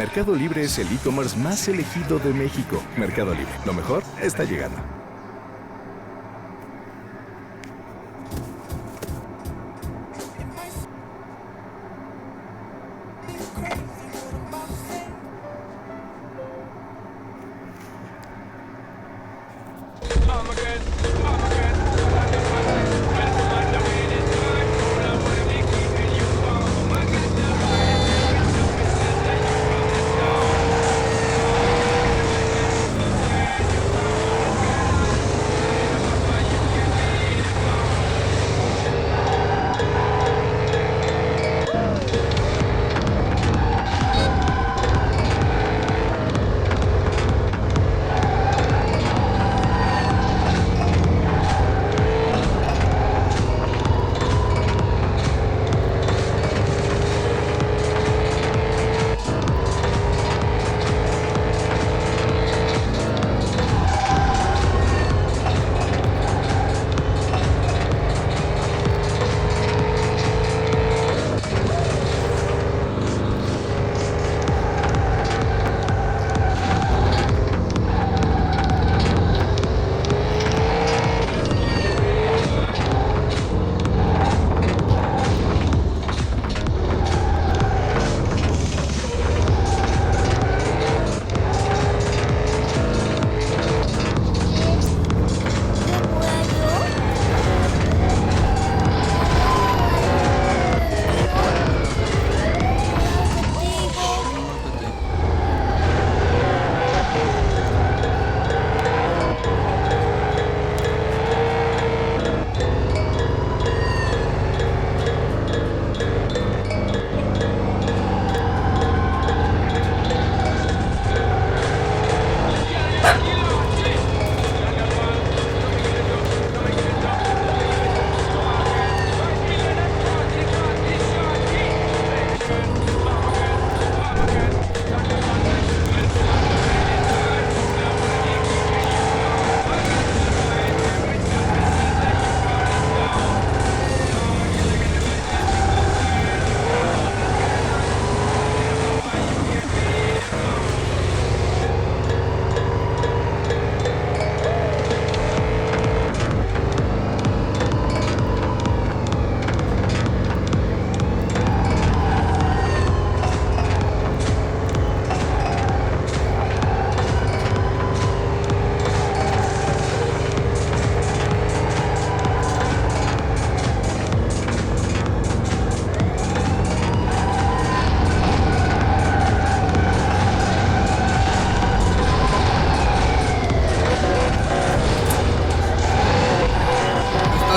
Mercado Libre es el e-commerce más elegido de México. Mercado Libre, lo mejor está llegando.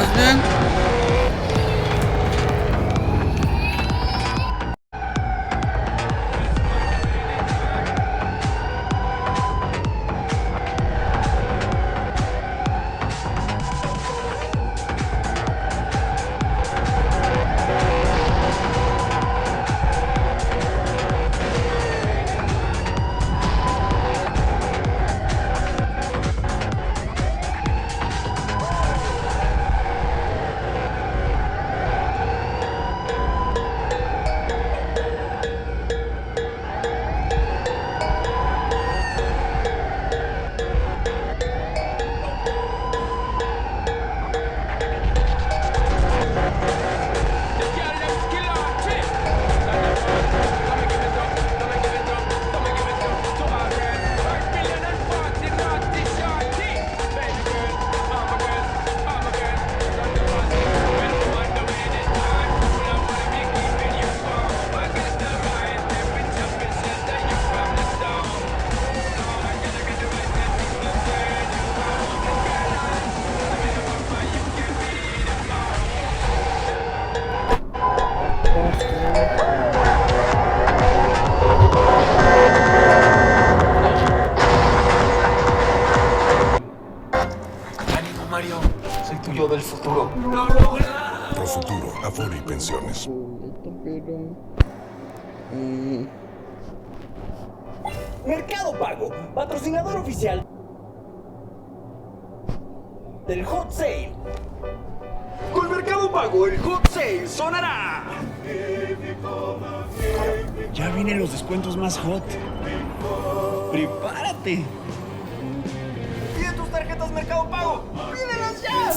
¿Estás bien? Ánimo, Mario. Soy tu yo del futuro. Profuturo, Afore y Pensiones. Mercado Pago, patrocinador oficial del Hot Sale. Con Mercado Pago, el hot sale sonará. Ya vienen los descuentos más hot. ¡Prepárate! Pide tus tarjetas Mercado Pago. ¡Pídelas ya!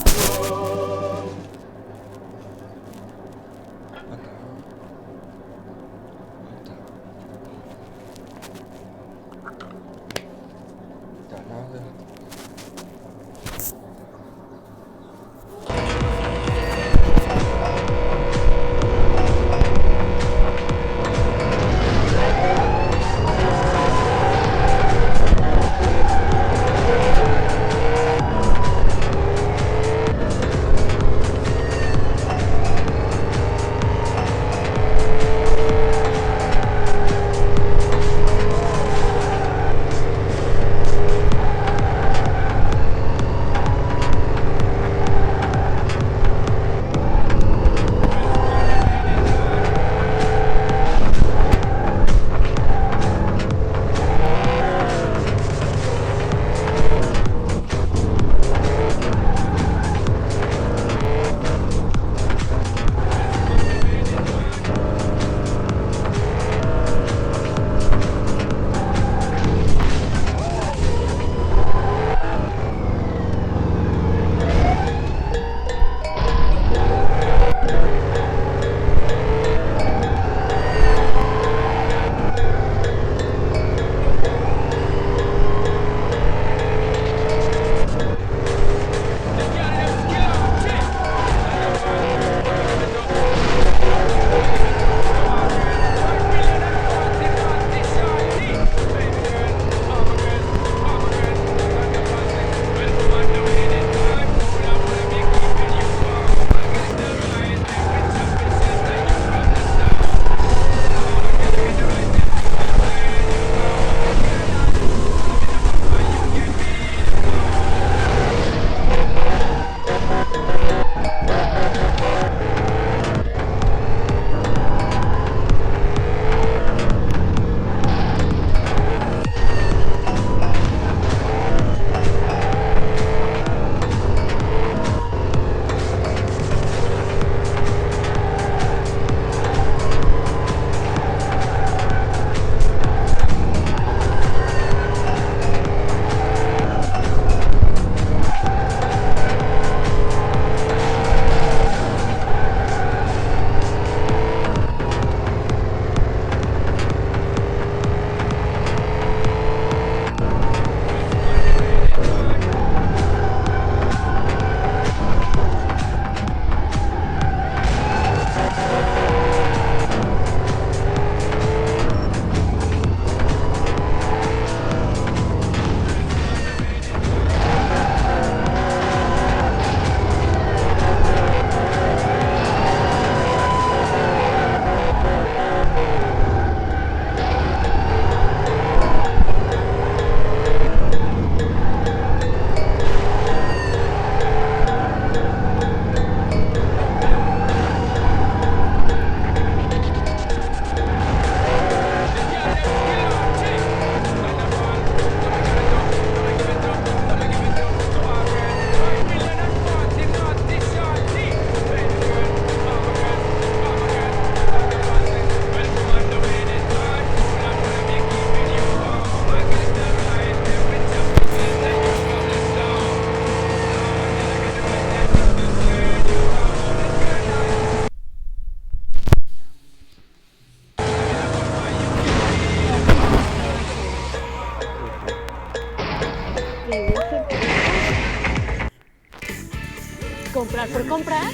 ¿Comprar por comprar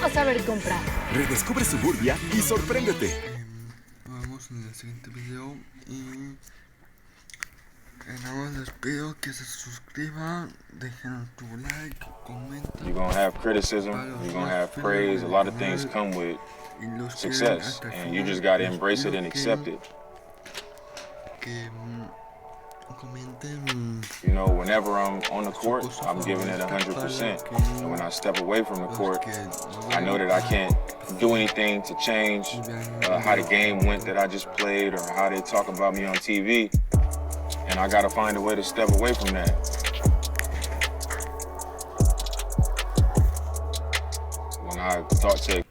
o saber comprar? Redescubre Suburbia y sorpréndete. Nos vemos en el siguiente video y nada más les pido que se suscriban, dejen tu like, comenten. You're gonna have criticism, you're gonna have praise, a lot of things come with success, and you just gotta embrace it and accept it. Que comenten. You know, whenever I'm on the court, I'm giving it 100%. And when I step away from the court, I know that I can't do anything to change how the game went that I just played or how they talk about me on TV. And I gotta find a way to step away from that. I thought to